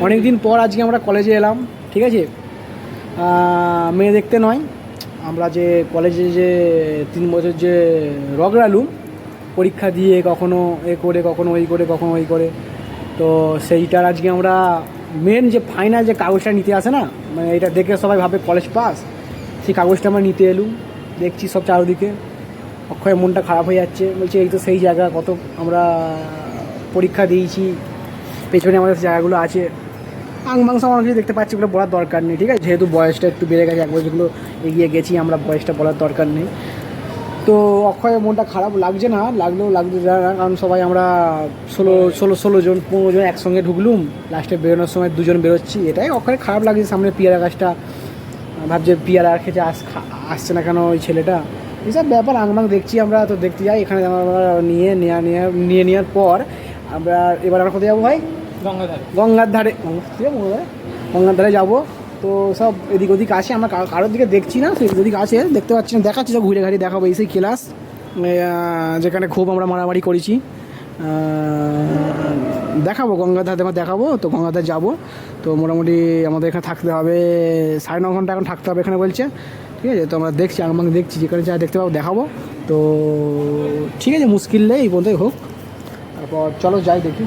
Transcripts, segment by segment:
অনেক দিন পর আজকে আমরা কলেজে এলাম, ঠিক আছে। মেয়ে দেখতে নয়, আমরা যে কলেজে যে 3 বছর যে রগড়ালুম পরীক্ষা দিয়ে কখনো এ করে কখনো ওই করে কখনো ওই করে, তো সেইটার আজকে আমরা মেন যে ফাইনাল যে কাগজটা নিতে আসে না, মানে এটা দেখে সবাই ভাবে কলেজ পাস, সেই কাগজটা আমরা নিতে এলুম। দেখছি সব চারদিকে, অক্ষয়ের মনটা খারাপ হয়ে যাচ্ছে, বলছে এই তো সেই জায়গা, কত আমরা পরীক্ষা দিয়েছি, পেছনে আমাদের জায়গাগুলো আছে। আংবাং সব অনেক কিছু দেখতে পাচ্ছি, ওগুলো বলার দরকার নেই, ঠিক আছে। যেহেতু বয়সটা একটু বেড়ে গেছে, 1 বছরগুলো এগিয়ে গেছি আমরা, বয়সটা বলার দরকার নেই। তো অক্ষয়ের মনটা খারাপ লাগছে না, লাগতে যায় না, কারণ সবাই আমরা 16 জন 15 জন একসঙ্গে ঢুকলুম, লাস্টে বেরোনোর সময় 2 জন বেরোচ্ছি, এটাই অক্ষয় খারাপ লাগছে। সামনে পিয়ারা গাছটা, ভাবছে পিয়ারা খেতে আসছে না কেন ওই ছেলেটা, এইসব ব্যাপার আংবাং দেখছি আমরা। তো দেখতে যাই, এখানে আমরা নিয়ে নেওয়ার পর এবার আমরা কোথায় যাবো ভাই? গঙ্গার ধারে যাবো। তো সব এদিক ওদিক আছে, আমরা কারোর দিকে দেখছি না, সেই এদিক আছে, দেখতে পাচ্ছি না, দেখাচ্ছি, সব ঘুরে ঘাড়ি দেখাবো। এই সেই ক্লাস যেখানে খুব আমরা মারামারি করেছি, দেখাবো গঙ্গার ধারে দেখাবো। তো গঙ্গার ধারে যাবো, তো মোটামুটি আমাদের এখানে থাকতে হবে 9.5 ঘন্টা এখন থাকতে হবে এখানে বলছে, ঠিক আছে। তো আমরা দেখছি আংবাং দেখছি, যেখানে যা দেখতে পাবো দেখাবো। তো ঠিক আছে, মুশকিল নেই, এই পর্যন্তই হোক, তারপর চলো যাই দেখি।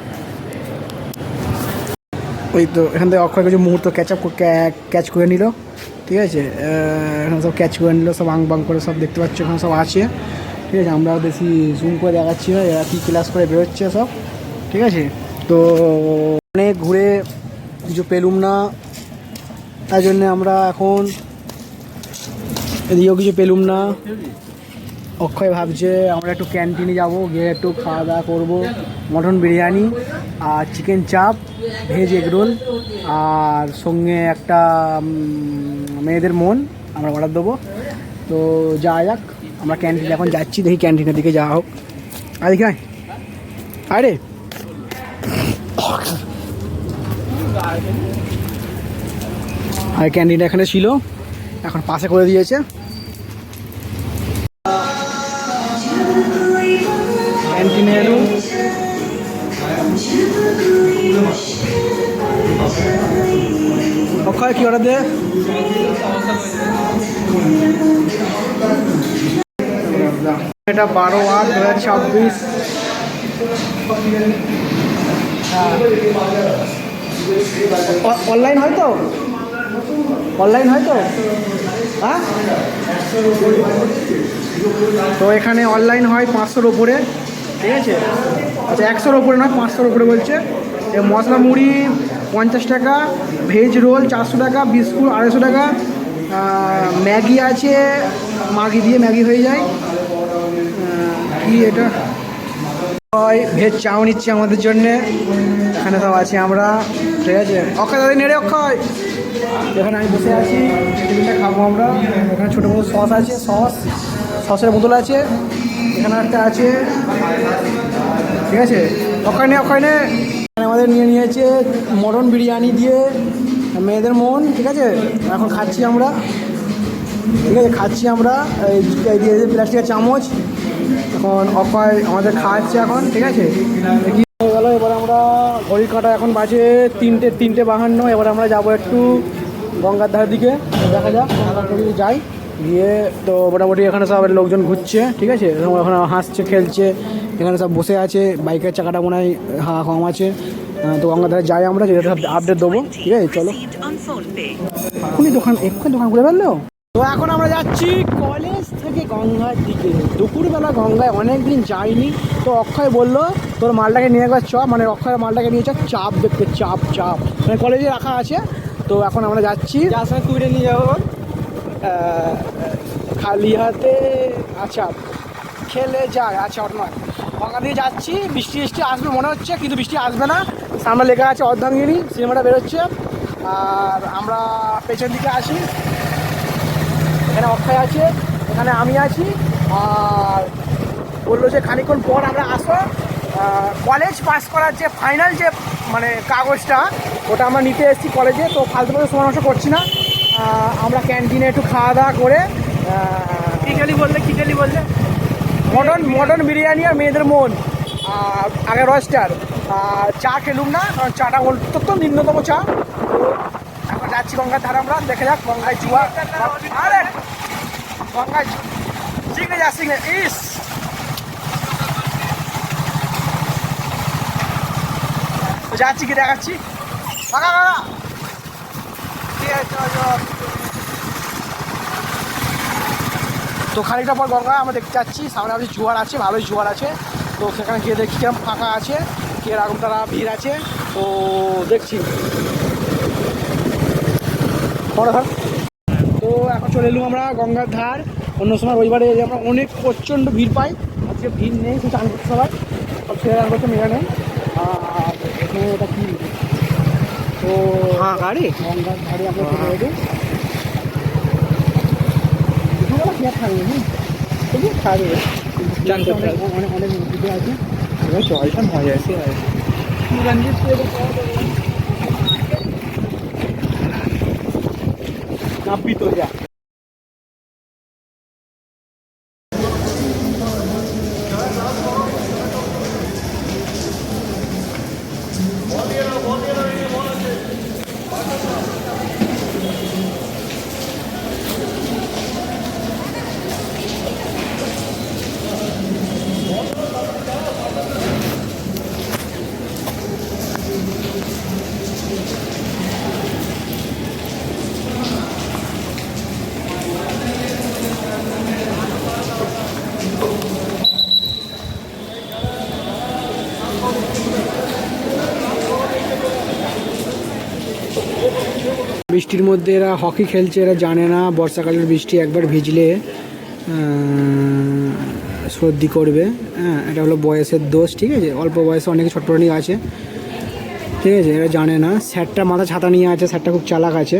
ওই তো এখান থেকে অক্ষয় কিছু মুহূর্ত ক্যাচ করে নিল, ঠিক আছে। এখানে সব ক্যাচ করে নিল, সব আংবাং করে সব দেখতে পাচ্ছ, এখানে সব আছে, ঠিক আছে। আমরা বেশি জুম করে দেখাচ্ছি না, এরা কী ক্লাস করে বেরোচ্ছে সব, ঠিক আছে। তো অনেক ঘুরে কিছু পেলুম না, তাই জন্যে আমরা এখন এদিকেও কিছু পেলুম না। অক্ষয় ভাবছে আমরা একটু ক্যান্টিনে যাব, গিয়ে একটু খাওয়া দাওয়া করবো, মটন বিরিয়ানি আর চিকেন চাপ, ভেজ এগরোল, আর সঙ্গে একটা মেয়েদের মন আমরা অর্ডার দেবো। তো যাওয়া যাক, আমরা ক্যান্টিনে এখন যাচ্ছি, দেখি ক্যান্টিনের দিকে যাওয়া হোক। আর দেখি আরে আর ক্যান্টিনটা এখানে ছিল, এখন পাশে করে দিয়েছে। ক্যান্টিনে এলুম, অক্ষয় কি অর্ডার দে? এটা 12/8/2026। অনলাইন হয় তো, হ্যাঁ। তো এখানে অনলাইন হয় 500-র ওপরে, ঠিক আছে। আচ্ছা 100-র ওপরে নয়, 500-র ওপরে বলছে। মশলা মুড়ি 50 টাকা, ভেজ রোল 400 টাকা, বিস্কুট 250 টাকা, ম্যাগি আছে, ম্যাগি দিয়ে ম্যাগি হয়ে যায়। কি এটা ভেজ চাও নিচ্ছে আমাদের জন্যে, এখানে সব আছে আমরা, ঠিক আছে। অক্ষয় দাদা নেড়ে, অক্ষয় এখানে আমি বসে আছি, টিফিনটা খাবো আমরা। এখানে ছোটো মতো সস আছে, সসের বোতল আছে, এখানে একটা আছে, ঠিক আছে। অক্ষয় নে এখানে আমাদের নিয়েছে মটন বিরিয়ানি দিয়ে মেয়েদের মন, ঠিক আছে। এখন খাচ্ছি আমরা, ঠিক আছে, এই দিয়ে প্লাস্টিকের চামচ। এখন অক্ষয় আমাদের খাওয়াচ্ছে এখন, ঠিক আছে। কি হয়ে গেল, এবার আমরা ঘড়ির কাঁটা এখন বাজে 3:52। এবার আমরা যাবো একটু গঙ্গার ধারের দিকে, দেখা যাক যদি যাই। গিয়ে তো মোটামুটি এখানে সব লোকজন ঘুরছে, ঠিক আছে, ওখানে হাসছে খেলছে, এখানে সব বসে আছে, বাইকের চাকাটা মনে হয় কম আছে। তো গঙ্গার ধারে যাই আমরা, যেটা আপডেট দেবো, ঠিক আছে। চলো, এক্ষুনি দোকান খুলে ফেললো। তো এখন আমরা যাচ্ছি কলেজ থেকে গঙ্গার দিকে, দুপুরবেলা গঙ্গায় অনেক দিন যাইনি। তো অক্ষয় বললো তোর মালটাকে নিয়ে একবার মানে অক্ষয়ের মালটাকে নিয়ে চাপ দেখতে, চাপ মানে কলেজে রাখা আছে। তো এখন আমরা যাচ্ছি, যার সঙ্গে তুলে নিয়ে যাবো খালি হাতে, আচ্ছা খেলে যায়, আচ্ছা ওটা নয়। গঙ্গা দিয়ে যাচ্ছি, বৃষ্টি আসবে মনে হচ্ছে, কিন্তু বৃষ্টি আসবে না। সামনে লেখা আছে অর্ধাঙ্গিনী, সিনেমাটা বেরোচ্ছে। আর আমরা পেছন দিকে আসি, এখানে অক্ষয় আছে, এখানে আমি আছি। আর বললো যে খানিকক্ষণ পর আমরা আসো, কলেজ পাস করার যে ফাইনাল যে মানে কাগজটা, ওটা আমরা নিতে এসেছি কলেজে। তো ফালতু সময় নষ্ট করছি না, আমরা ক্যান্টিনে একটু খাওয়া দাওয়া করে, কী খালি বললে মটন বিরিয়ানি আর মেয়েদের মন, আগে রয়স্টার, আর চা খেলুম না, কারণ চাটা অত্যন্ত নিম্নতম চা। তো এখন যাচ্ছি গঙ্গার ধারে, আমরা দেখে যাক গঙ্গায় জুয়া। আরে গঙ্গায় সিগনে যা সিগনে ইস যাচ্ছি, কি দেখাচ্ছি। কাকা কাকা ঠিক আছে, চল চল। তো খানিকটা পর গঙ্গা আমরা দেখতে যাচ্ছি, সামনে আপনি জোয়ার আছে, ভালোই জোয়ার আছে। তো সেখানে গিয়ে দেখি কিরকম ফাঁকা আছে, কিরকম তারা ভিড় আছে, তো দেখছি। তো এখন চলে এলুম আমরা গঙ্গার ধার। অন্য সময় রবিবারে এলে আমরা অনেক প্রচণ্ড ভিড় পাই, আজকে ভিড় নেই, সে চান করতে সবাই সব ছেলে চান করতে মেয়ে নেই। আর এখানে ওটা কি, তো হ্যাঁ গাড়ি গঙ্গার ধারে আমরা চলে এলি। খাবে চান করতে অনেক অনেক ভিড় আছে, এবার জলটা মজা আছে। আর নাব্বি তো যা বৃষ্টির মধ্যে এরা হকি খেলছে, এরা জানে না বর্ষাকালের বৃষ্টি একবার ভিজলে সর্দি করবে। হ্যাঁ, এটা হলো বয়সের দোষ, ঠিক আছে, অল্প বয়সে অনেকে ছটপটানি আছে, ঠিক আছে, এরা জানে না। স্যারটা মাথা ছাতা নিয়ে আছে, স্যারটা খুব চালাক আছে।